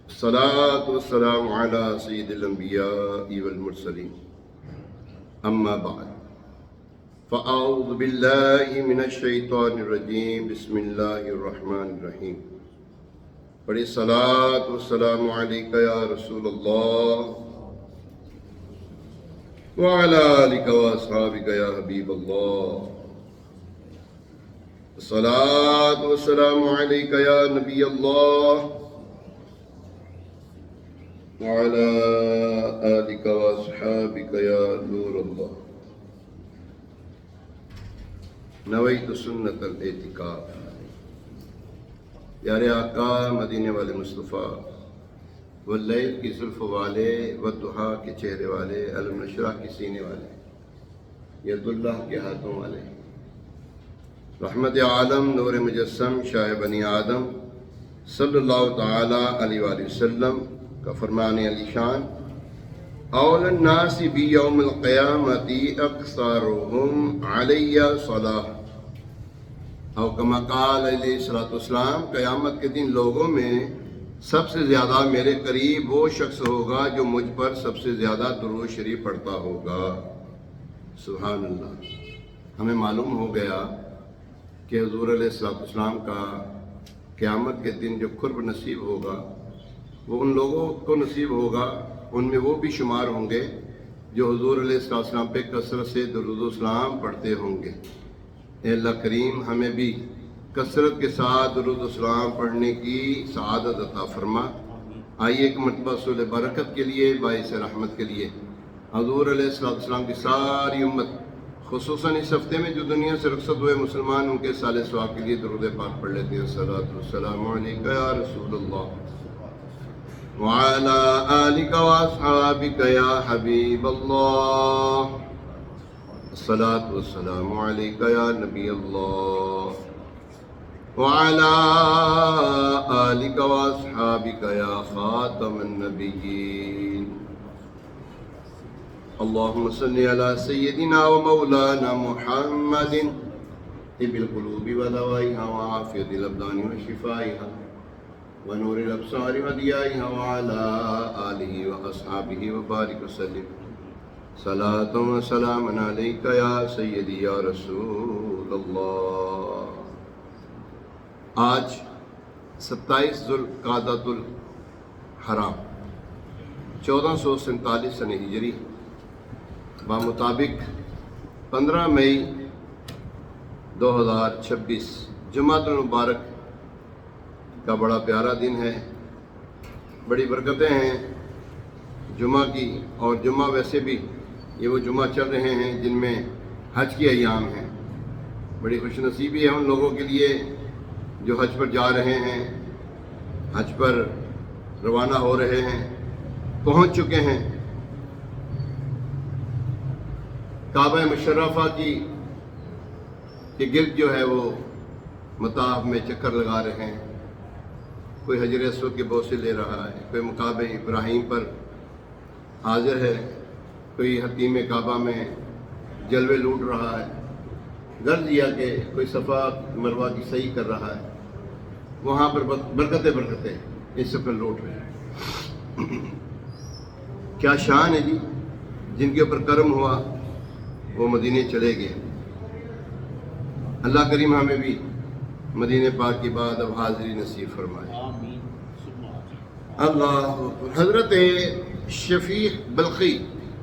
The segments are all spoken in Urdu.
الصلاة والسلام على سيد الأنبياء والمرسلين أما بعد فأعوذ بالله من الشيطان الرجيم بسم الله الرحمن الرحيم بڑی الصلاة والسلام عليك يا رسول الله وعلى آلك وأصحابك يا حبيب الله الصلاة والسلام عليك يا نبي الله وعلى آلك وأصحابك يا نور الله نویت سنت الاعتکاف. پیارے آقا مدینے والے مصطفیٰ واللیل کی زلف والے والضحیٰ کے چہرے والے علم نشرح کے سینے والے ید اللہ کے ہاتھوں والے رحمت عالم نور مجسم شاہ بنی آدم صلی اللہ تعالی علیہ وآلہ وسلم کا فرمان علی شان اول الناس بیوم القیامت اکثرهم علی صلاح او کما قال علیہ الصلوۃ والسلام قیامت کے دن لوگوں میں سب سے زیادہ میرے قریب وہ شخص ہوگا جو مجھ پر سب سے زیادہ درود شریف پڑھتا ہوگا. سبحان اللہ. ہمیں معلوم ہو گیا کہ حضور علیہ الصلوۃ والسلام کا قیامت کے دن جو قرب نصیب ہوگا وہ ان لوگوں کو نصیب ہوگا، ان میں وہ بھی شمار ہوں گے جو حضور علیہ الصلوۃ والسلام پہ کثرت سے درود و سلام پڑھتے ہوں گے. اے اللہ کریم ہمیں بھی کثرت کے ساتھ درود و سلام پڑھنے کی سعادت عطا فرما. آئیے ایک مرتبہ سول برکت کے لیے، باعث رحمت کے لیے حضور علیہ الصلوۃ والسلام کی ساری امت، خصوصاً اس ہفتے میں جو دنیا سے رخصت ہوئے مسلمان، ان کے صالح ثواب کے لیے درود پاک پڑھ لیتے ہیں. صلاۃ والسلام علیک یا رسول اللہ وعلى آلك وأصحابك يا حبيب الله الصلاة والسلام عليك يا نبي الله وعلى آلك وأصحابك يا خاتم النبيين. اللهم صل على سيدنا ومولانا محمد طب القلوب ودوائها وعافية الأبدان وشفائها ونور الابصار وديائها وعلى آله وأصحابه وبارك وسلم صلاة وسلام عليك يا سيدي يا رسول اللہ. آج 27 ذوالقعدۃ الحرام 1447 سنہ ہجری بمطابق 15 مئی 2026 جمعۃ المبارک کا بڑا پیارا دن ہے. بڑی برکتیں ہیں جمعہ کی، اور جمعہ ویسے بھی یہ وہ جمعہ چل رہے ہیں جن میں حج کے ایام ہیں. بڑی خوش نصیبی ہے ان لوگوں کے لیے جو حج پر جا رہے ہیں، حج پر روانہ ہو رہے ہیں، پہنچ چکے ہیں. کعبہ مشرفہ کے گرد جو ہے وہ مطاف میں چکر لگا رہے ہیں. کوئی حجر اسود کے بوسے لے رہا ہے، کوئی مقام ابراہیم پر حاضر ہے، کوئی حتیم کعبہ میں جلوے لوٹ رہا ہے. غرض یہ کہ کوئی صفا مروہ کی صحیح کر رہا ہے. وہاں پر برکتیں اس سے پر لوٹ رہے ہیں. کیا شان ہے جی جن کے اوپر کرم ہوا وہ مدینے چلے گئے. اللہ کریم ہمیں بھی مدینے پاک کی بعد اب حاضری نصیب فرمائے. اللہ. حضرت شفیع بلخی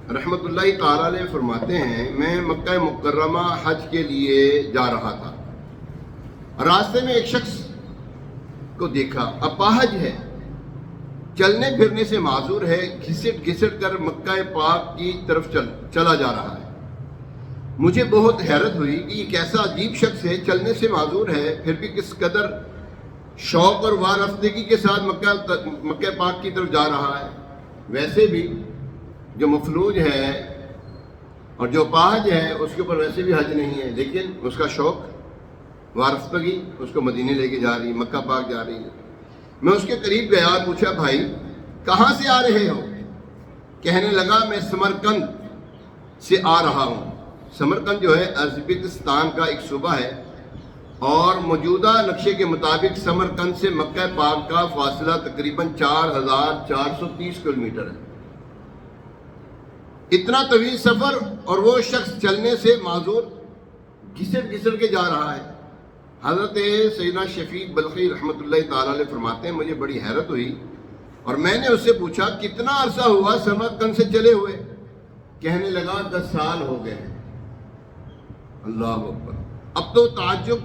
رحمۃ اللہ تعالی علیہ فرماتے ہیں، میں مکہ مکرمہ حج کے لیے جا رہا تھا. راستے میں ایک شخص کو دیکھا، اپاہج ہے، چلنے پھرنے سے معذور ہے، گھسٹ گھسٹ کر مکہ پاک کی طرف چلا جا رہا ہے. مجھے بہت حیرت ہوئی کہ یہ کیسا عجیب شخص ہے، چلنے سے معذور ہے، پھر بھی کس قدر شوق اور وارفتگی کے ساتھ مکہ پاک کی طرف جا رہا ہے. ویسے بھی جو مفلوج ہے اور جو پاہج ہے اس کے اوپر ویسے بھی حج نہیں ہے، لیکن اس کا شوق وارفتگی اس کو مدینے لے کے جا رہی، مکہ پاک جا رہی ہے. میں اس کے قریب گیا اور پوچھا، بھائی کہاں سے آ رہے ہو؟ کہنے لگا، میں سمرقند سے آ رہا ہوں. سمرقند جو ہے ازبکستان کا ایک صوبہ ہے اور موجودہ نقشے کے مطابق سمرقند سے مکہ پاک کا فاصلہ تقریباً 4430 کلومیٹر ہے۔ اتنا طویل سفر اور وہ شخص چلنے سے معذور گھسٹ کے جا رہا ہے۔ حضرت سیدنا شفیق بلخی رحمۃ اللہ تعالیٰ علیہ فرماتے ہیں مجھے بڑی حیرت ہوئی اور میں نے اس سے پوچھا کتنا عرصہ ہوا سمرقند سے چلے ہوئے؟ کہنے لگا 10 سال ہو گئے ہیں۔ اللہ اکبر۔ اب تو تعجب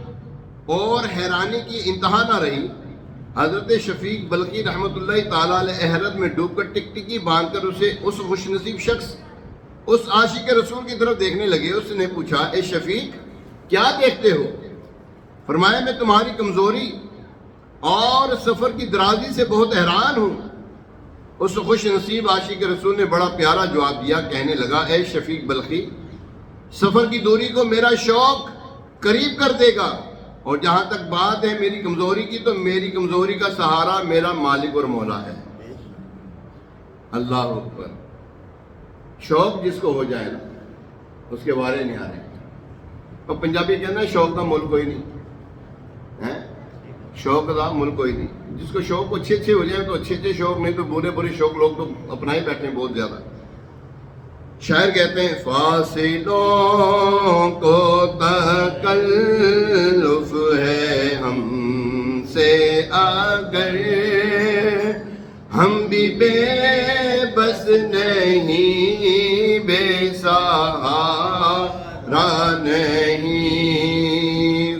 اور حیرانی کی انتہا نہ رہی۔ حضرت شفیق بلخی رحمۃ اللہ تعالیٰ علیہ حیرت میں ڈوب کر ٹکٹکی باندھ کر اسے اس خوش نصیب شخص اس عاشق رسول کی طرف دیکھنے لگے۔ اس نے پوچھا اے شفیق کیا دیکھتے ہو؟ فرمایا میں تمہاری کمزوری اور سفر کی درازی سے بہت حیران ہوں۔ اس خوش نصیب عاشق رسول نے بڑا پیارا جواب دیا، کہنے لگا اے شفیق بلخی سفر کی دوری کو میرا شوق قریب کر دے گا، اور جہاں تک بات ہے میری کمزوری کی تو میری کمزوری کا سہارا میرا مالک اور مولا ہے۔ اللہ اکبر۔ شوق جس کو ہو جائے نا اس کے بارے نہیں آ رہے۔ اور پنجابی کہنا ہے شوق کا ملک کوئی نہیں ہے، شوق کا ملک کوئی نہیں۔ جس کو شوق اچھے ہو جائے تو اچھے شوق، نہیں تو برے شوق لوگ تو اپنا ہی بیٹھے ہیں بہت زیادہ۔ شاعر کہتے ہیں فاصلوں کو تکلف ہے ہم سے اگر ہم بھی بے بس نہیں، بے سہارا نہیں۔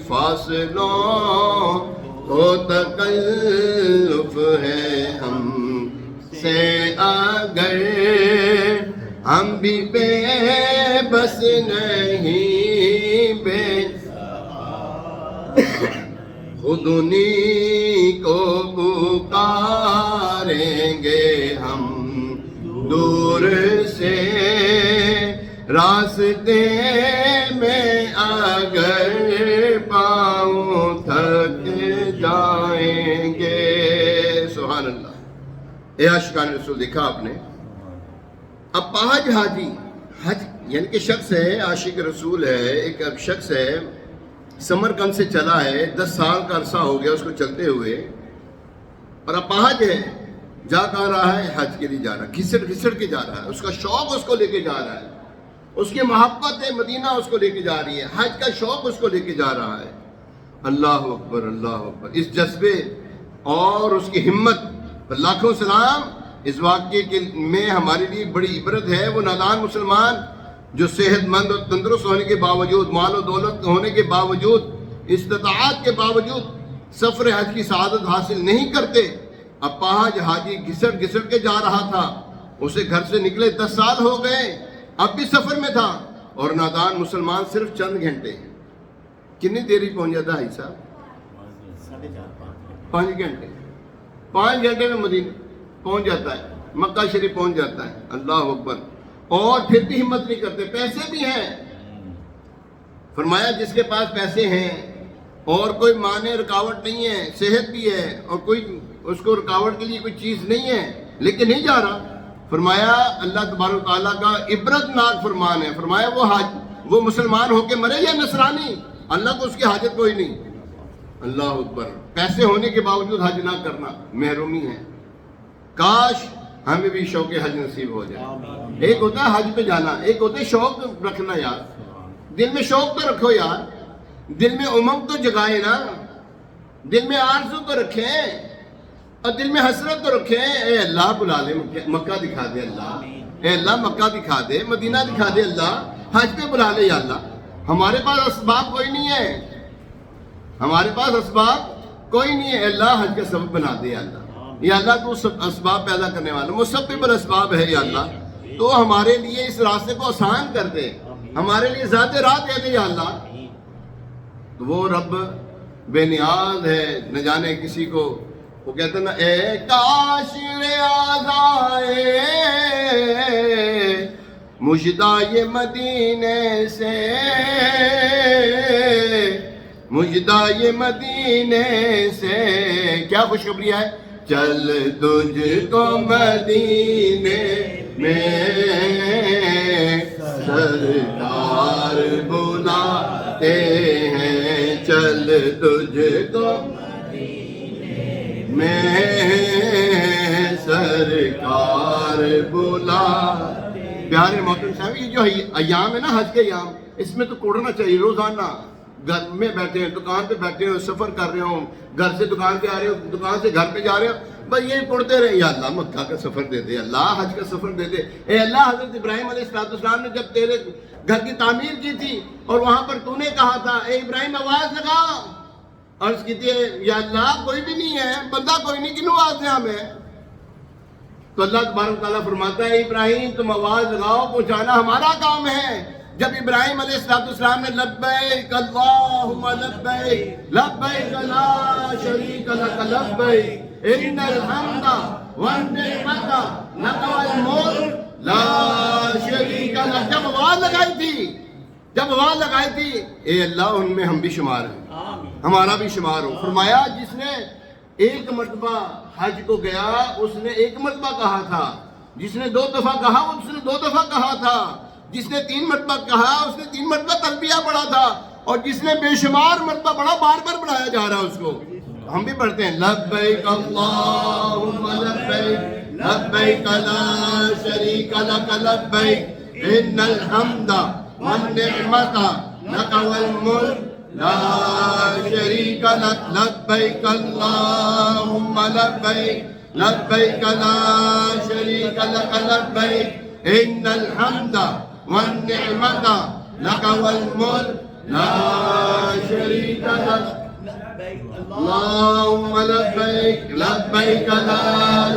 فاصلوں کو تکلف ہے ہم سے اگر ہم بھی بے بس نہیں، بے خود انہی کو پکاریں گے ہم دور سے، راستے میں اگر پاؤں تھک جائیں گے۔ سبحان اللہ۔ اے عاشقان رسول دیکھا آپ نے۔ اب پاج حاجی، حج یعنی کہ شخص ہے، عاشق رسول ہے، ایک شخص ہے، سمرقند سے چلا ہے، 10 سال کا عرصہ ہو گیا اس کو چلتے ہوئے، اور اپاہج ہے، جا کہاں رہا ہے؟ حج کے لیے جا رہا ہے، گھسٹ کے جا رہا ہے، اس کا شوق اس کو لے کے جا رہا ہے، اس کی محبت ہے مدینہ اس کو لے کے جا رہی ہے، حج کا شوق اس کو لے کے جا رہا ہے۔ اللہ اکبر، اللہ اکبر۔ اس جذبے اور اس کی ہمت پر لاکھوں سلام۔ اس واقعے میں ہمارے لیے بڑی عبرت ہے۔ وہ نادان مسلمان جو صحت مند اور تندرست ہونے کے باوجود، مال و دولت ہونے کے باوجود، استطاعت کے باوجود سفر حج کی سعادت حاصل نہیں کرتے، اپاہج حاجی گھسٹ کے جا رہا تھا۔ اسے گھر سے نکلے 10 سال ہو گئے، اب بھی سفر میں تھا، اور نادان مسلمان صرف چند گھنٹے، کتنی دیری پہنچ جاتا ہے صاحب؟ 5 گھنٹے، 5 گھنٹے میں مدینہ پہنچ جاتا ہے، مکہ شریف پہنچ جاتا ہے۔ اللہ اکبر۔ اور پھر بھی ہمت نہیں کرتے، پیسے بھی ہیں۔ فرمایا جس کے پاس پیسے ہیں اور کوئی مانع رکاوٹ نہیں ہے، صحت بھی ہے اور کوئی اس کو رکاوٹ کے لیے کوئی چیز نہیں ہے، لیکن نہیں جا رہا۔ فرمایا اللہ تبارک تعالیٰ کا عبرت ناک فرمان ہے۔ فرمایا وہ مسلمان ہو کے مرے یا نصرانی، اللہ کو اس کی حاجت کوئی نہیں۔ اللہ اکبر۔ پیسے ہونے کے باوجود حج نہ کرنا محرومی ہے۔ کاش ہمیں بھی شوق حج نصیب ہو جائے۔ ایک ہوتا ہے حج پہ جانا، ایک ہوتا ہے شوق رکھنا۔ یار دل میں شوق تو رکھو، یار دل میں امنگ تو جگائے نا، دل میں آرزو تو رکھیں اور دل میں حسرت تو رکھیں۔ اے اللہ بلا لے، مکہ دکھا دے اللہ، اے اللہ مکہ دکھا دے، مدینہ دکھا دے اللہ، حج پہ بلا لے یا اللہ۔ ہمارے پاس اسباب کوئی نہیں ہے، ہمارے پاس اسباب کوئی نہیں ہے، اللہ حج کا سبب بنا دے یا اللہ۔ یا اللہ تو اسباب پیدا کرنے والا مسبب الاسباب ہے یا اللہ، تو ہمارے لیے اس راستے کو آسان کر دے، ہمارے لیے ذات راہ دے دے یا اللہ۔ تو وہ رب بے نیاز ہے، نہ جانے کسی کو وہ کہتے ہیں نا، اے کاش ریاض آئے مجدائے مدینے سے، مجدائے مدینے سے، کیا خوشخبری ہے؟ چل تجھ کو مدینے میں سرکار بلاتے ہیں، چل تجھ کو میں سرکار بلا. پیارے محترم صاحب یہ جو ایام ہے نا حج کے ایام، اس میں تو کوڑنا چاہیے روزانہ. گھر میں بیٹھے ہیں، دکان پہ بیٹھے ہو، سفر کر رہے ہو، گھر سے دکان پہ آ رہے ہو، دکان سے گھر پہ جا رہے ہو، بس یہ پڑھتے رہے، یا اللہ مکہ کا سفر دے دے، اللہ حج کا سفر دے دے. اے اللہ، حضرت ابراہیم علیہ السلام نے جب تیرے گھر کی تعمیر کی تھی اور وہاں پر تو نے کہا تھا اے ابراہیم آواز لگا، عرض کی تھی یا اللہ کوئی بھی نہیں ہے، بندہ کوئی نہیں، کنوں آواز دیں ہمیں؟ تو اللہ تبارک تعالیٰ فرماتا ہے ابراہیم تم آواز لگاؤ، پہنچانا ہمارا کام ہے. جب ابراہیم علیہ السلام نے لبیک اللہم لبیک لبیک لا شریک لک لبیک ان الحمد والنعمت لک والملک لا شریک لک، جب آواز لگائی تھی اے اللہ ان میں ہم بھی شمار ہیں، ہمارا بھی شمار ہو. فرمایا جس نے ایک مرتبہ حج کو گیا اس نے ایک مرتبہ کہا تھا، جس نے 2 دفعہ کہا اس نے 2 دفعہ کہا تھا، جس نے 3 مرتبہ کہا اس نے 3 مرتبہ تلبیہ پڑھا تھا، اور جس نے بے شمار مرتبہ پڑھا بار بار بڑھایا جا رہا ہے اس کو. ہم بھی پڑھتے ہیں لبیک اللہم لبیک لبیک لا شریک لک لبیک ان الحمد والنعمت لک والملک لا شریک لک لبیک اللہم لبیک لبیک لا شریک لک لبیک ان الحمد والنعمت لک والملک لا شریک لک اللہم لبیک لبیک لا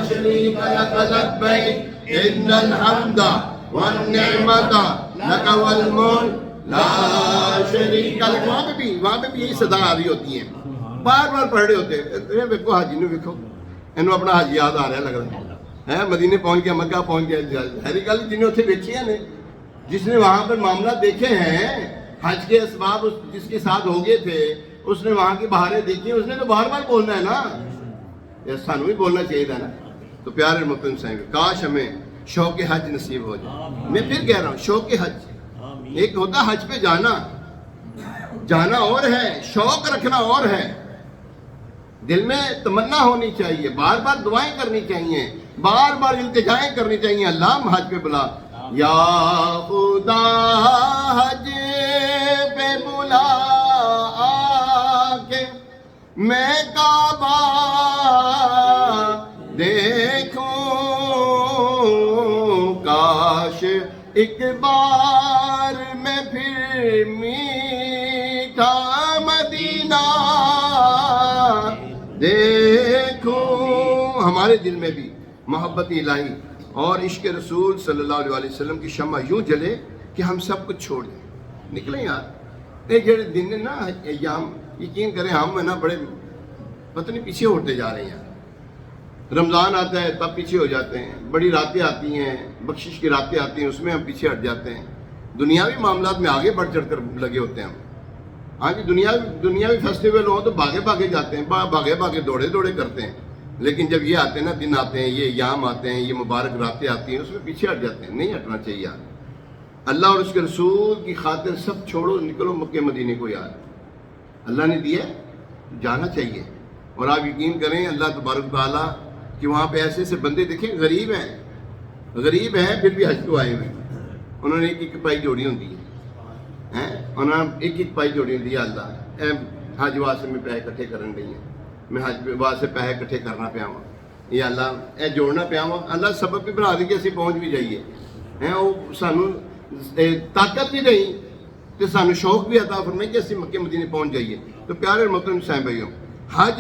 شریک لک لبیک ان الحمد والنعمت لک والملک لا شریک لک. وہاں پہ بھی یہی صدا آ رہی ہوتی ہیں، بار بار پڑھ رہے ہوتے ہیں. ویکھو حاجی نے ویکھو انہوں اپنا حج یاد آ رہا ہے، لگ رہا ہے مدینے پہنچ گیا، مکہ پہنچ گیا. ہری گل جنہیں اتنے دیکھیے نے، جس نے وہاں پر معاملات دیکھے ہیں، حج کے اسباب جس کے ساتھ ہو گئے تھے، اس نے وہاں کی بہاریں دیکھی، اس نے تو بار بار بولنا ہے نا، یہ سانوں بھی بولنا چاہیے تھا نا. تو پیارے محترم صاحب کاش ہمیں شوق حج نصیب ہو جائے. میں پھر کہہ رہا ہوں شوق حج ایک ہوتا حج پہ جانا اور ہے، شوق رکھنا اور ہے. دل میں تمنا ہونی چاہیے، بار بار دعائیں کرنی چاہیے، بار بار التجائیں کرنی چاہیے، اللہ ہم حج پہ بلا، یا خدا حج پہ بلا آکے میں کعبہ دیکھوں، کاش ایک بار میں پھر میٹھا مدینہ دیکھوں. ہمارے دل میں بھی محبت الہی اور عشق رسول صلی اللہ علیہ وسلم کی شمع یوں جلے کہ ہم سب کچھ چھوڑ دیں، نکلیں یار. یہ جڑے دن نا ایام، یقین کریں ہم ہے نا بڑے پتہ نہیں پیچھے ہوتے جا رہے ہیں. رمضان آتا ہے تب پیچھے ہو جاتے ہیں، بڑی راتیں آتی ہیں، بخشش کی راتیں آتی ہیں، اس میں ہم پیچھے ہٹ جاتے ہیں. دنیاوی معاملات میں آگے بڑھ چڑھ کر لگے ہوتے ہیں ہم. ہاں جی دنیاوی فیسٹیول ہوں تو بھاگے جاتے ہیں، بھاگے دوڑے کرتے ہیں. لیکن جب یہ آتے ہیں نا، دن آتے ہیں، یہ ایام آتے ہیں، یہ مبارک راتیں آتی ہیں، اس میں پیچھے ہٹ جاتے ہیں. نہیں ہٹنا چاہیے یار. اللہ اور اس کے رسول کی خاطر سب چھوڑو، نکلو مکہ مدینے کو یار. اللہ نے دیا جانا چاہیے. اور آپ یقین کریں اللہ تبارک تعالیٰ کہ وہاں پہ ایسے ایسے بندے دیکھیں غریب ہیں پھر بھی حج کو آئے ہوئے. انہوں نے ایک پائی جوڑی ہوتی ہے، انہوں نے ایک پائی جوڑی ہوتی ہے. اللہ اے حج واسطے میں پیسے کٹھے کرن رہی ہیں، میں حج واسطے پیسے کٹھے کرنا پیا ہوں، یا اللہ اے جوڑنا پیا ہوں. اللہ سبب بھی بنا دے کہ اسی پہنچ بھی جائیے. وہ سانوں طاقت بھی نہیں تو سانوں شوق بھی عطا فرمائے کہ اسی مکہ مدینے پہنچ جائیے. تو پیارے محترم صاحب بھائیوں، حج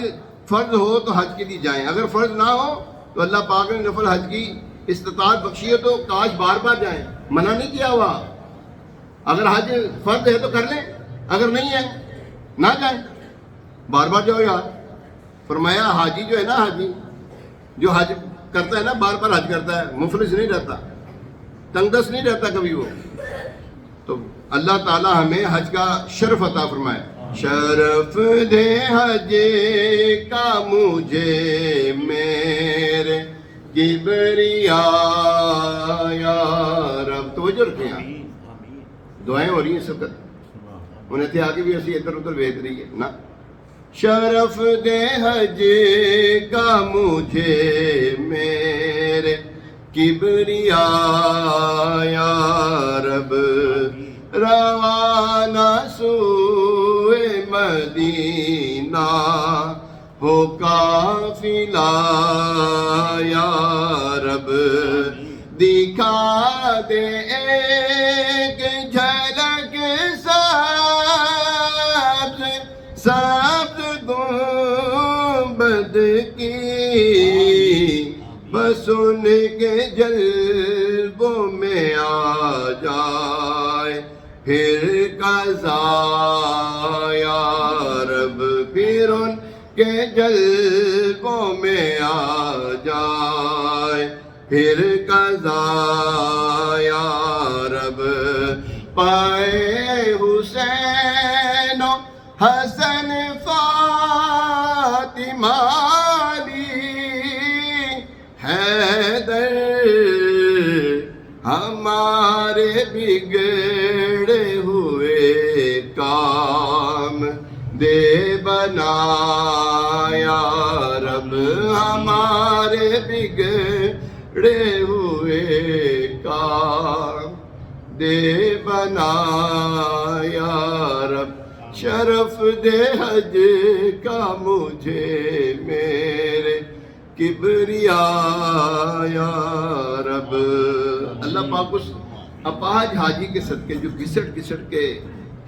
فرض ہو تو حج کے لیے جائیں، اگر فرض نہ ہو تو اللہ پاک نے نفل حج کی استطاعت بخشی ہے تو کاش بار بار جائیں، منع نہیں کیا ہوا. اگر حج فرض ہے تو کر لیں، اگر نہیں ہے نہ جائیں، بار بار جاؤ یار. فرمایا حاجی جو ہے نا، حاجی جو حج کرتا ہے نا، بار بار حج کرتا ہے، مفلس نہیں رہتا، تنگدست نہیں رہتا کبھی وہ. تو اللہ تعالی ہمیں حج کا شرف عطا فرمائے. شرف دے حج کا مجھے میرے کبریا یا رب. توجہ رکھیں یار، دعائیں ہو رہی ہیں سب. انہیں تھے آگے بھی اسی ادھر ادھر بھیج رہی ہے نا. شرف دے حج کا مجھے میرے کبریا یا رب، روانہ سوئے مدینہ ہو قافلہ یا رب، دکھا دے ایک جھلک سبز سبز گنبد کی، بس ان کے جلووں میں آ جائے پھر قضا یا رب، پھر ان کے جلووں میں آ جائے پھر قضا یا رب، پائے حسین و حسن فاطمہ علی حیدر، ہمارے بگڑے ہوئے کام دے بنا یا رب، ہمارے بگڑے ہوئے کام دے بنا یا رب، شرف دے حج کا مجھے میرے کبریا یا رب۔ اللہ پاک اس اپاہج حاجی کے صدقے جو گھسٹ کے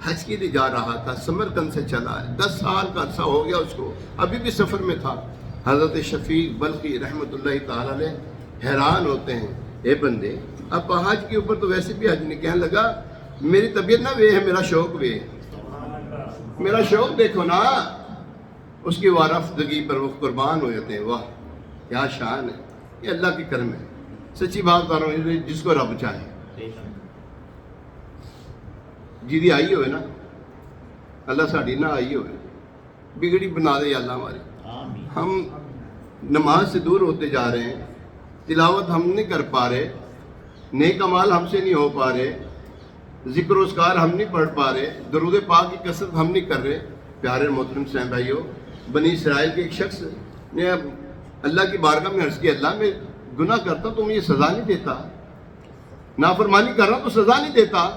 حج کے لیے جا رہا تھا، سمرقند سے چلا ہے، 10 سال کا عرصہ ہو گیا اس کو، ابھی بھی سفر میں تھا۔ حضرت شفیق بلخی رحمۃ اللہ تعالی علیہ حیران ہوتے ہیں، اے بندے اپاہج کے اوپر تو ویسے بھی حج نہیں، کہنے لگا میری طبیعت نہ وہ ہے، میرا شوق وہ ہے، میرا شوق دیکھو نا، اس کی وارفتگی پر وہ قربان ہو جاتے ہیں۔ واہ کیا شان ہے، یہ اللہ کی کرم ہے، سچی بات کر رہا ہوں، جس کو رب چاہے جی آئی ہوئے نا اللہ ساڑی نہ آئی ہوئے، بگڑی بنا دے اللہ ہماری۔ ہم نماز سے دور ہوتے جا رہے ہیں، تلاوت ہم نہیں کر پا رہے، نیک اعمال ہم سے نہیں ہو پا رہے، ذکر و اذکار ہم نہیں پڑھ پا رہے، درود پاک کی کثرت ہم نہیں کر رہے۔ پیارے محترم صاحب بھائیو، بنی اسرائیل کے ایک شخص نے اللہ کی بارگاہ میں عرض کیا، اللہ میں گناہ کرتا ہوں تو مجھے سزا نہیں دیتا، نافرمانی کر رہا ہوں تو سزا نہیں دیتا؟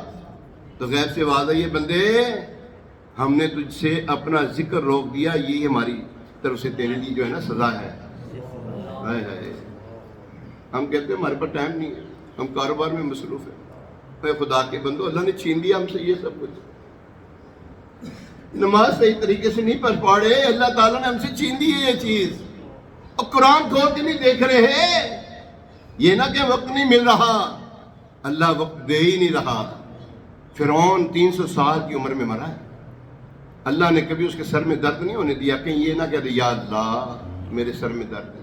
تو غیب سے آواز آئی، بندے ہم نے تجھ سے اپنا ذکر روک دیا، یہی ہماری طرف سے تیرے لیے جو ہے نا سزا ہے۔ ہم کہتے ہیں ہمارے پاس ٹائم نہیں ہے، ہم کاروبار میں مصروف ہیں۔ اے خدا کے بندو، اللہ نے چھین لیا ہم سے یہ سب کچھ، نماز صحیح طریقے سے نہیں پڑھ پا رہے، اللہ تعالیٰ نے ہم سے چھین دی ہے یہ چیز، اور قرآن کھول کے نہیں دیکھ رہے ہیں، یہ نہ کہ وقت نہیں مل رہا، اللہ وقت دے ہی نہیں رہا۔ فرعون 300 سال کی عمر میں مرا ہے، اللہ نے کبھی اس کے سر میں درد نہیں ہونے دیا، کہیں یہ نہ کہہ یا اللہ میرے سر میں درد ہے،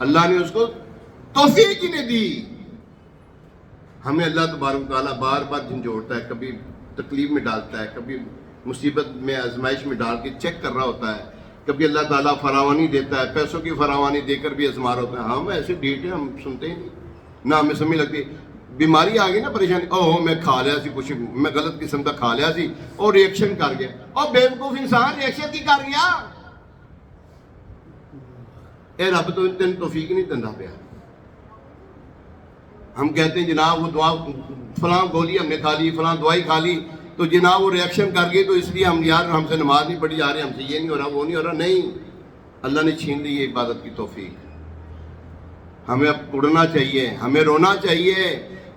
اللہ نے اس کو توفیق ہی نہیں دی۔ ہمیں اللہ تبارک تعالیٰ بار بار جھنجھوڑتا ہے، کبھی تکلیف میں ڈالتا ہے، کبھی مصیبت میں آزمائش میں ڈال کے چیک کر رہا ہوتا ہے، کبھی اللہ تعالیٰ فراوانی دیتا ہے، پیسوں کی فراوانی دے کر بھی آزما رہا ہوتا ہے۔ ہم ایسے ڈیٹ ہیں، ہم سنتے ہی نہیں، نہ ہمیں سمجھ لگتی، بیماری آ گئی نا، پریشانی، اوہ میں کھا لیا سی کچھ، میں غلط قسم کا کھا لیا سی اور ریئیکشن کر گیا، اور بیوقوف انسان ریئیکشن کی کر گیا؟ اے رب تو تین توفیق نہیں دندا پیا۔ ہم کہتے ہیں جناب وہ دعا فلاں گولی ہم نے کھا لی، فلاں دوائی کھا لی تو جناب وہ ریئیکشن کر گئی، تو اس لیے ہم یار ہم سے نماز نہیں پڑھی جا رہے، ہم سے یہ نہیں ہو رہا، وہ نہیں ہو رہا۔ نہیں، اللہ نے چھین لی یہ عبادت کی توفیق۔ ہمیں اب اڑنا چاہیے، ہمیں رونا چاہیے،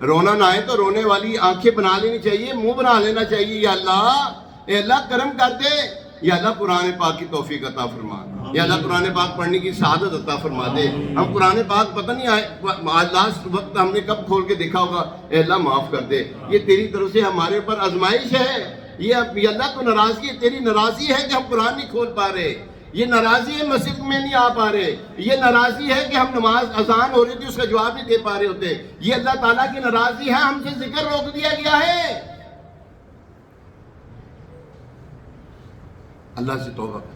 رونا نہ آئے تو رونے والی آنکھیں بنا لینی چاہیے، منہ بنا لینا چاہیے، یا اللہ اے اللہ کرم کر دے، یا اللہ قرآن پاک کی توفیق عطا فرما، یا اللہ قرآن پاک پڑھنے کی سعادت عطا فرما دے۔ ہم قرآن پاک پتہ نہیں آئے لاسٹ وقت ہم نے کب کھول کے دیکھا ہوگا، اے اللہ معاف کر دے، یہ تیری طرف سے ہمارے اوپر آزمائش ہے، یہ اللہ تو ناراضگی، تیری ناراضی ہے کہ ہم قرآن نہیں کھول پا رہے، یہ ناراضی ہے مسجد میں نہیں آ پا رہے، یہ ناراضی ہے کہ ہم نماز اذان ہو رہی تھی اس کا جواب نہیں دے پا رہے ہوتے، یہ اللہ تعالیٰ کی ناراضی ہے، ہم سے ذکر روک دیا گیا ہے۔ اللہ سے توبہ کریں،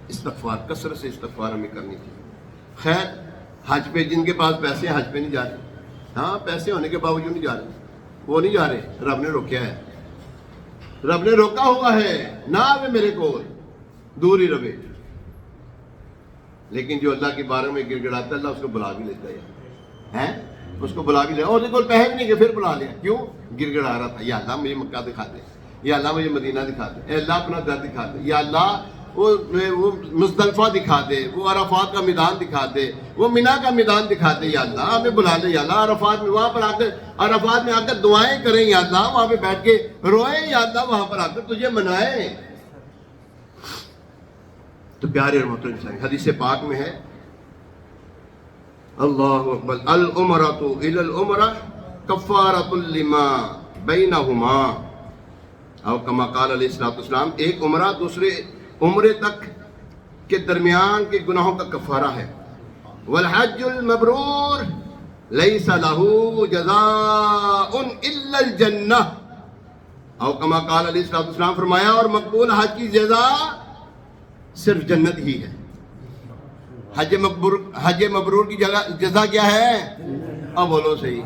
استغفار، کثرت سے استغفار ہمیں کرنی چاہیے۔ خیر، حج پہ جن کے پاس پیسے ہیں حج پہ نہیں جا رہے، ہاں پیسے ہونے کے باوجود نہیں جا رہے، وہ نہیں جا رہے، رب نے روکیا ہے، رب نے روکا ہوا ہے، نہ آوے میرے کو، دور ہی رہے. لیکن جو اللہ کے بارے میں گر گڑاتا ہے اللہ اس کو بلا بھی لیتا ہے, اس کو بلا بھی لیا. اور دیکھو پہلے نہیں کہ پھر بلا لیا. کیوں؟ گر گڑا رہا تھا, یا اللہ مجھے مکہ دکھا دے, یا اللہ مجھے مدینہ دکھا دے, اے اللہ اپنا در دکھا دے, یا اللہ وہ مزدلفہ دکھا دے, وہ عرفات کا میدان دکھا دے, وہ مینا کا میدان دکھا دے, یا اللہ ہمیں بلا لے, یا اللہ عرفات میں وہاں پر آ کر عرفات میں آ کر دعائیں کریں, یا اللہ وہاں پہ بیٹھ کے روئیں, یا اللہ وہاں پر آ کر تجھے منائیں. تو پیارے رحمت اللہ حدیث پاک میں ہے اللہ اکبر العمرۃ الی العمرہ کفارۃ لما بینہما, اور کما قال علیہ الصلوۃ والسلام, ایک عمرہ دوسرے عمرے تک کے درمیان کے گناہوں کا کفارہ ہے. والحج المبرور لیس لہ جزاء الا الجنہ, اور کما قال علیہ الصلوۃ والسلام, فرمایا اور مقبول حج کی جزا صرف جنت ہی ہے. حج مبرور کی جزا کیا ہے؟ اب بولو صحیح.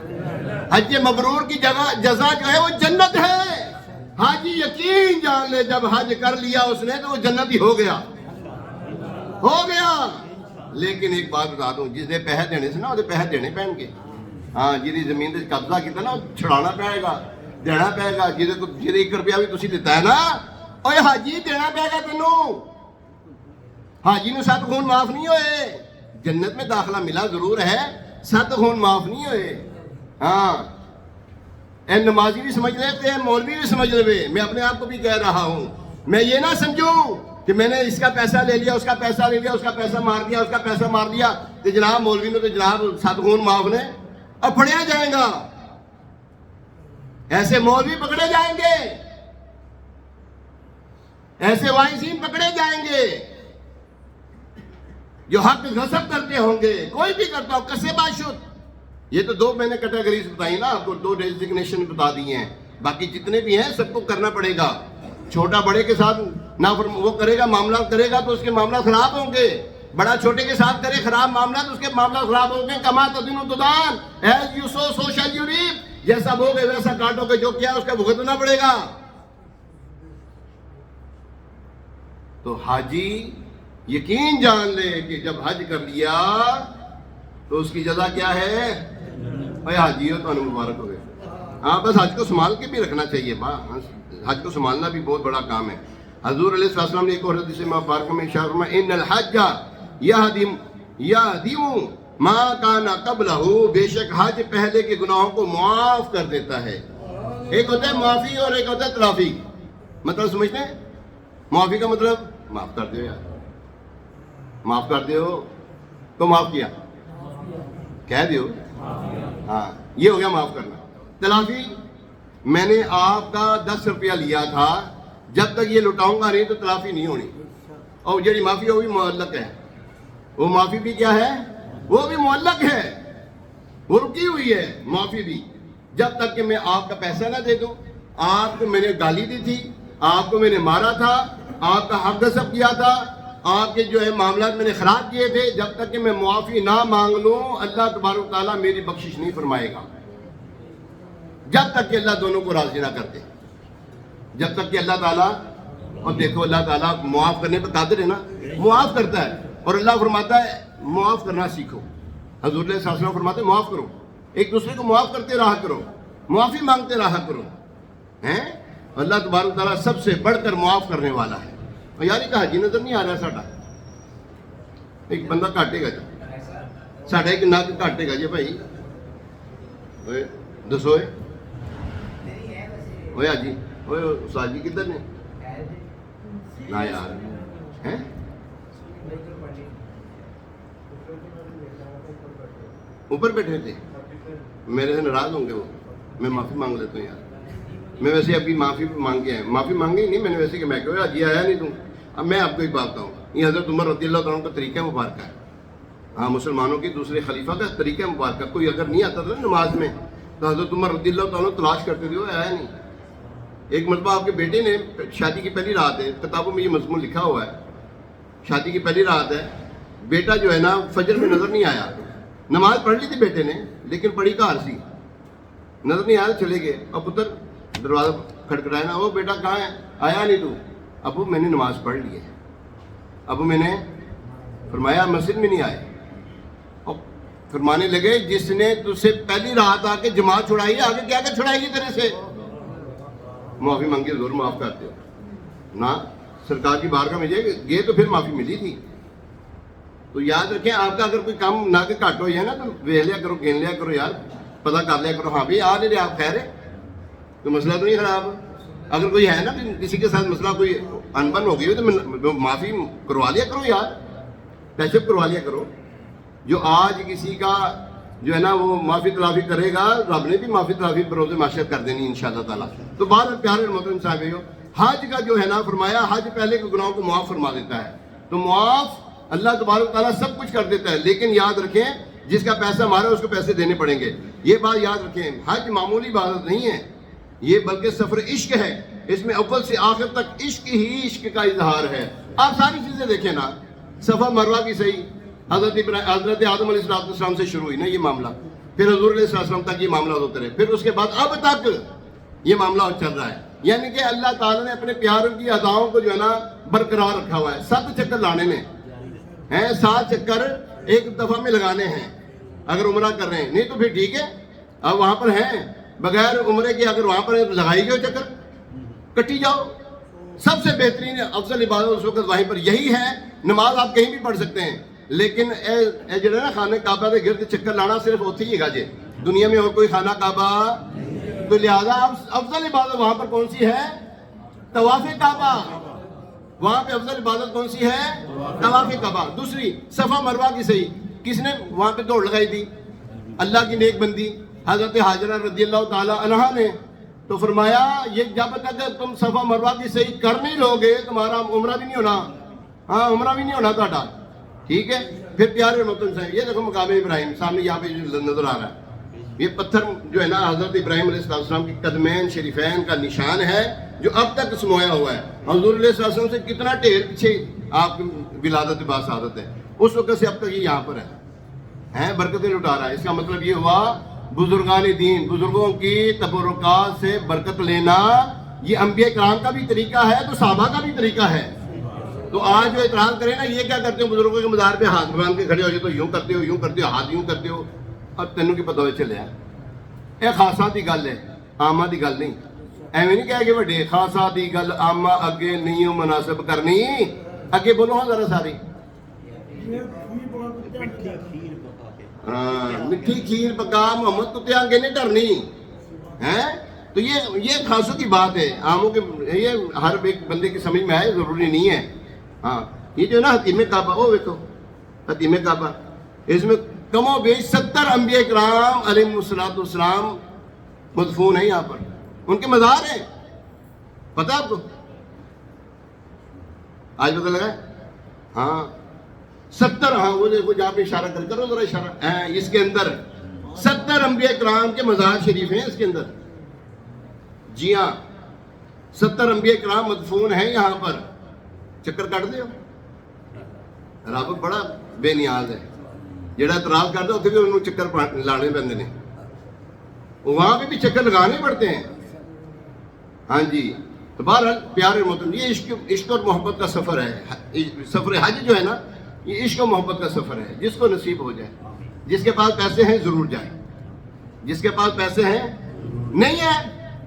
حج مبرور کی جزا جو ہے وہ جنت ہے. حاجی یقین جان لے جب حج کر لیا اس نے تو وہ جنتی ہو گیا, ہو گیا. لیکن ایک بات بتا دوں, جس نے پیسے دینے سے نا وہ پیسے دینے پہن کے, ہاں جی زمین سے قبضہ کیا نا چھڑانا پڑے گا, دینا پڑے گا. جی 1 روپیہ بھی تسی دیتا ہے نا, اوے حاجی دینا پڑے گا تینوں. حاجی نے 7 خون معاف نہیں ہوئے. جنت میں داخلہ ملا ضرور ہے, 7 خون معاف نہیں ہوئے. ہاں اے نمازی بھی سمجھ لیتے ہیں, مولوی بھی سمجھ لے. میں اپنے آپ کو بھی کہہ رہا ہوں, میں یہ نہ سمجھوں کہ میں نے اس کا پیسہ لے لیا, اس کا پیسہ لے لیا, اس کا پیسہ مار دیا, اس کا پیسہ مار دیا, تو جناب مولوی نے تو جناب 7 خون معاف نے اب پھڑیا جائے گا. ایسے مولوی پکڑے جائیں گے, ایسے وائسین پکڑے جائیں گے جو حق غصب کرتے ہوں گے. کوئی بھی کرتا ہو کسے باشد. یہ تو 2 میں نے کیٹیگریز بتائی نا آپ کو, 2 ڈیزگنیشن بتا دی ہیں. باقی جتنے بھی ہیں سب کو کرنا پڑے گا. چھوٹا بڑے کے ساتھ نہ وہ کرے گا, معاملات کرے گا تو اس کے معاملات خراب ہوں گے. بڑا چھوٹے کے ساتھ کرے خراب معاملات, اس کے معاملات خراب ہوں گے. کما تدین تدان, ایز یو سو سو شل یو ریپ. جیسا بوگے ویسا کاٹو گے, جو کیا اس کا بھگتنا پڑے گا. تو حاجی یقین جان لے کہ جب حج کر لیا تو اس کی جزا کیا ہے؟ اے حاجی ہو تو مبارک ہو گئے. ہاں بس حج کو سنبھال کے بھی رکھنا چاہیے. حج کو سنبھالنا بھی بہت بڑا کام ہے. حضور علیہ السلام نے ایک اور حدیث مبارکہ میں ارشاد فرمایا, ان الحج یہدم ما کان قبلہ, بے شک حج پہلے کے گناہوں کو معاف کر دیتا ہے. ایک ہوتا ہے معافی اور ایک ہوتا ہے تلافی. مطلب سمجھتے ہیں؟ معافی کا مطلب معاف کر دو یار, معاف کر دیو تو معاف کیا کہہ دیو, ہاں یہ ہو گیا معاف کرنا. تلافی, میں نے آپ کا 10 روپیہ لیا تھا, جب تک یہ لٹاؤں گا نہیں تو تلافی نہیں ہونی. اور جڑی معافی ہے وہ بھی معلق ہے. وہ معافی بھی کیا ہے؟ وہ بھی معلق ہے, وہ رکی ہوئی ہے معافی بھی. جب تک کہ میں آپ کا پیسہ نہ دے دوں. آپ کو میں نے گالی دی تھی, آپ کو میں نے مارا تھا, آپ کا حق غصب کیا تھا, آپ کے جو ہے معاملات میں نے خراب کیے تھے, جب تک کہ میں معافی نہ مانگ لوں اللہ تبارک و تعالیٰ میری بخشش نہیں فرمائے گا. جب تک کہ اللہ دونوں کو راضی نہ کرتے, جب تک کہ اللہ تعالیٰ, اور دیکھو اللہ تعالیٰ معاف کرنے پر قادر ہے نا, معاف کرتا ہے. اور اللہ فرماتا ہے معاف کرنا سیکھو. حضور علیہ السلام فرماتے ہیں معاف کرو, ایک دوسرے کو معاف کرتے رہا کرو, معافی مانگتے رہا کرو. اللہ تبارک و تعالیٰ سب سے بڑھ کر معاف کرنے والا ہے. اور یار ایک حاجی نظر نہیں آ رہا ساڈا, ایک بندہ کاٹے گا جی, ساڈا ایک نگ کاٹے گا جی بھائی, دسو اوے حاجی, اوے استاد جی کدھر نے نا یار, ہیں اوپر بیٹھے تھے, میرے سے ناراض ہوں گے وہ. میں معافی مانگ لیتا ہوں یار, میں ویسے ابھی معافی مانگے ہیں, معافی مانگی نہیں میں نے ویسے کہ میں کہوں جی آیا نہیں تم. اب میں آپ کو ایک بات بتاؤں, یہ حضرت عمر رضی اللہ تعالیٰ کا طریقہ مبارکہ ہے. ہاں مسلمانوں کے دوسرے خلیفہ کا طریقہ مبارکہ. کوئی اگر نہیں آتا تھا نماز میں تو حضرت عمر رضی اللہ تعالیٰ تلاش کرتے تھے, وہ آیا نہیں. ایک مرتبہ آپ کے بیٹے نے, شادی کی پہلی رات ہے, کتابوں میں یہ مضمون لکھا ہوا ہے, شادی کی پہلی رات ہے, بیٹا جو ہے نا فجر میں نظر نہیں آیا. نماز پڑھ لی تھی بیٹے نے لیکن پڑھی کہاں سی, نظر نہیں آیا, چلے گئے. اب پتر دروازہ کھٹکھٹایا نا, وہ بیٹا کہاں ہے, آیا نہیں تو. ابو میں نے نماز پڑھ لی ہے. ابو میں نے فرمایا مسجد میں نہیں آئے، اور فرمانے لگے جس نے تجھ سے پہلی رات آ کے جماعت چھڑائی ہے آگے کیا کیا چھڑائے گی تیرے سے؟ معافی مانگی ضرور معاف کرتے ہو نا، سرکار کی بارگاہ میں گئے تو پھر معافی ملی تھی۔ تو یاد رکھیں آپ کا اگر کوئی کام نہ کہ گھٹ ہو جائے نا تو ویخ لیا کرو، گن لیا کرو یار، پتہ کر لیا کرو، ہاں بھائی آ نہیں آپ خیر ہے تو مسئلہ تو نہیں خراب۔ اگر کوئی ہے نا کہ کسی کے ساتھ مسئلہ کوئی انبن ہو گئی ہو تو معافی کروا لیا کرو یار، پیشپ کروا لیا کرو۔ جو آج کسی کا جو ہے نا وہ معافی تلافی کرے گا، رب نے بھی معافی تلافی بروز معاشرت کر دینی انشاءاللہ تعالیٰ۔ تو بہر پیارے محترم صاحب، حج کا جو ہے نا فرمایا حج پہلے کے گناہوں کو معاف فرما دیتا ہے، تو معاف اللہ تبارک تعالیٰ سب کچھ کر دیتا ہے، لیکن یاد رکھیں جس کا پیسہ ہمارا اس کو پیسے دینے پڑیں گے۔ یہ بات یاد رکھیں، حج معمولی عبادت نہیں ہے، یہ بلکہ سفر عشق ہے، اس میں اول سے آخر تک عشق ہی عشق کا اظہار ہے۔ آپ ساری چیزیں دیکھیں نا، صفا مروہ کی صحیح حضرت آدم علیہ السلام سے شروع ہوئی نا یہ معاملہ، پھر حضور علیہ السلام تک یہ معاملہ ہوتے رہے، پھر اس کے بعد اب تک یہ معاملہ چل رہا ہے، یعنی کہ اللہ تعالیٰ نے اپنے پیاروں کی اداؤں کو جو ہے نا برقرار رکھا ہوا ہے۔ 7 چکر لانے نے ہیں، 7 چکر ایک دفعہ میں لگانے ہیں اگر عمرہ کر رہے ہیں، نہیں تو پھر ٹھیک ہے اب وہاں پر ہیں بغیر عمرے کے، اگر وہاں پر ہیں تو لگائی گئے چکر، کٹی جاؤ۔ سب سے بہترین افضل عبادت اس وقت وہیں پر یہی ہے۔ نماز آپ کہیں بھی پڑھ سکتے ہیں، لیکن اے جو ہے نا خانہ کعبہ کے گرد چکر لانا صرف ہوتی ہی گا جی، دنیا میں اور کوئی خانہ کعبہ، تو لہذا افضل عبادت وہاں پر کون سی ہے؟ طواف کعبہ۔ وہاں پہ افضل عبادت کون سی ہے؟ طواف کعبہ۔ دوسری صفا مروہ کی صحیح، کس نے وہاں پہ دوڑ لگائی تھی؟ اللہ کی نیک بندی حضرت حاجرہ رضی اللہ تعالی عنہا نے۔ تو فرمایا یہ جب تک تم صفا مروہ کی صحیح کر نہیں لو گے تمہارا عمرہ بھی نہیں ہونا، ہاں عمرہ بھی نہیں ہونا تھوڑا، ٹھیک ہے۔ پھر پیارے محترم صاحب یہ دیکھو مقام ابراہیم سامنے یہاں پہ نظر آ رہا ہے، یہ پتھر جو ہے نا حضرت ابراہیم علیہ السلام کی قدمین شریفین کا نشان ہے جو اب تک سمویا ہوا ہے۔ حضور علیہ السلام سے کتنا ڈھیر پیچھے آپ کی ولادت با سعادت ہے، اس وقت سے اب تک یہ یہاں پر ہے، برکتیں لٹا رہا ہے۔ اس کا مطلب یہ ہوا بزرگان دین، بزرگوں کی تبرکات سے برکت لینا یہ انبیاء کرام کا بھی طریقہ ہے تو صحابہ کا بھی طریقہ ہے۔ تو آج جو اعتراض کریں نا یہ کیا کرتے ہو بزرگوں کے مزار پہ ہاتھ باندھ کے کھڑے ہو جائے تو یوں کرتے ہو، یوں کرتے ہو، ہاتھ یوں کرتے ہو، اب تینوں کی پتہ چلے یہ خاصا دی گل ہے، عامہ دی گل نہیں۔ ایویں نہیں کہہ کہ بڑے خاصا دی گل عامہ اگے نہیں مناسب کرنی، اگے بولو ہاں ذرا ساری مٹھی کھیر پکا محمد کتے آگے نہیں ڈرنی ہے۔ تو یہ خاصوں کی بات ہے، عاموں کے یہ ہر ایک بندے کی سمجھ میں آئے ضروری نہیں ہے۔ ہاں یہ جو ہے نا حتیم کعبہ، وہ دیکھو حتیم کعبہ، اس میں کم و بیش 70 انبیاء کرام علیہ السلام مدفون ہیں، یہاں پر ان کے مزار ہیں، پتہ آپ کو آج پتہ لگا ہے؟ ہاں 70، ہاں وہ دیکھو جہاں پہ اشارہ کرو ذرا اشارہ، اس کے اندر 70 انبیاء کرام کے مزار شریف ہیں اس کے اندر، جی ہاں 70 انبیاء کرام مدفون ہیں یہاں پر۔ چکر کٹ دیو، رب بڑا بے نیاز ہے، جڑا اعتراض کرتا اتنے بھی انہوں چکر لانے پہنتے ہیں، وہاں پہ بھی چکر لگانے پڑتے ہیں۔ ہاں جی تو بہرحال پیارے محترم یہ عشق اور محبت کا سفر ہے، سفر حج جو ہے نا یہ عشق و محبت کا سفر ہے، جس کو نصیب ہو جائے، جس کے پاس پیسے ہیں ضرور جائے، جس کے پاس پیسے ہیں نہیں ہے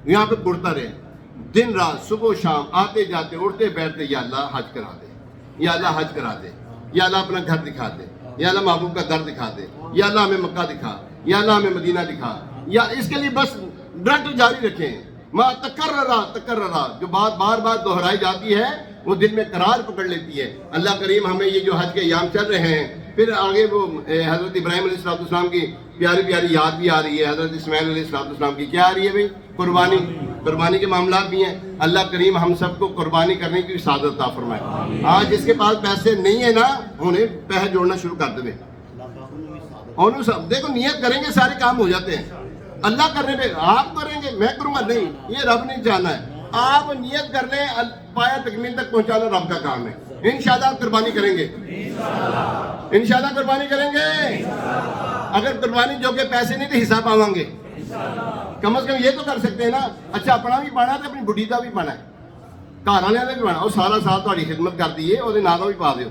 یہاں پہ پڑتا رہے، دن رات صبح و شام آتے جاتے اٹھتے بیٹھتے، یا اللہ حج کرا دے، یا اللہ حج کرا دے، یا اللہ اپنا گھر دکھا دے، یا اللہ محبوب کا در دکھا دے، یا اللہ ہمیں مکہ دکھا، یا اللہ ہمیں مدینہ دکھا، یا اس کے لیے بس ڈٹ جاری رکھیں۔ ما تکررا جو بات بار بار دہرائی جاتی ہے وہ دل میں قرار پکڑ لیتی ہے۔ اللہ کریم ہمیں یہ جو حج کے ایام چل رہے ہیں، پھر آگے وہ حضرت ابراہیم علیہ السلام کی پیاری پیاری یاد بھی آ رہی ہے، حضرت اسماعیل علیہ السلام کی کیا آ رہی ہے بھائی؟ قربانی کے معاملات بھی ہیں۔ اللہ کریم ہم سب کو قربانی کرنے کی سعادت عطا فرمائے۔ آج جس کے پاس پیسے نہیں ہیں نا انہیں پیسے جوڑنا شروع کر دیں، انہوں سب دیکھو نیت کریں گے سارے کام ہو جاتے ہیں۔ اللہ کرنے پہ آپ کریں گے میں کروں گا نہیں، یہ رب نہیں جانا ہے، آپ نیت کر لیں، پایا تکمیل تک پہنچانا رب کا کام ہے۔ انشاءاللہ آپ قربانی کریں گے، انشاءاللہ قربانی کریں گے۔ اگر قربانی جو کہ پیسے نہیں تو حساب آویں گے، کم از کم یہ تو کر سکتے ہیں نا۔ اچھا اپنا بھی پانا ہے تو اپنی بڈھی کا بھی پانا ہے، ਘਰ ਵਾਲਿਆਂ ਦੇ ਵੀ ਬਣਾ, ਉਹ ਸਾਰਾ ਸਾਲ ਤੁਹਾਡੀ ਖਿਦਮਤ ਕਰਦੀ ਹੈ, ਉਹਦੇ ਨਾਂ ਦਾ ਵੀ ਪਾ ਦਿਓ,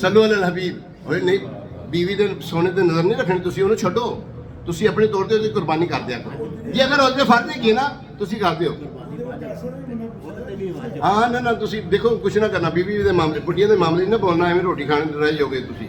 ਸੱਲੂ ਅਲਲ ਹਬੀਬ। ਓਏ ਨਹੀਂ, ਬੀਵੀ ਦੇ ਸੋਨੇ ਤੇ ਨਜ਼ਰ ਨਹੀਂ ਰੱਖਣੀ, ਤੁਸੀਂ ਉਹਨੂੰ ਛੱਡੋ, ਤੁਸੀਂ ਆਪਣੇ ਤੌਰ ਤੇ ਉਹਦੀ ਕੁਰਬਾਨੀ ਕਰ ਦਿਆ ਕਰੋ, ਜੇ ਅਗਰ ਉਹਦੇ ਫਰਜ਼ ਹੈਗੀ ਨਾ ਤੁਸੀਂ ਕਰ ਦਿਓ। ਹਾਂ ਨਾ ਤੁਸੀਂ ਦੇਖੋ ਕੁਛ ਨਾ ਕਰਨਾ, ਬੀਵੀ ਦੇ ਮਾਮਲੇ ਬੁੱਢੀਆਂ ਦੇ ਮਾਮਲੇ ਨਾ ਬੋਲਣਾ, ਐਵੇਂ ਰੋਟੀ ਖਾਣ ਰਹਿ ਜਾਓਗੇ ਤੁਸੀਂ।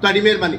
ਤੁਹਾਡੀ ਮਿਹਰਬਾਨੀ,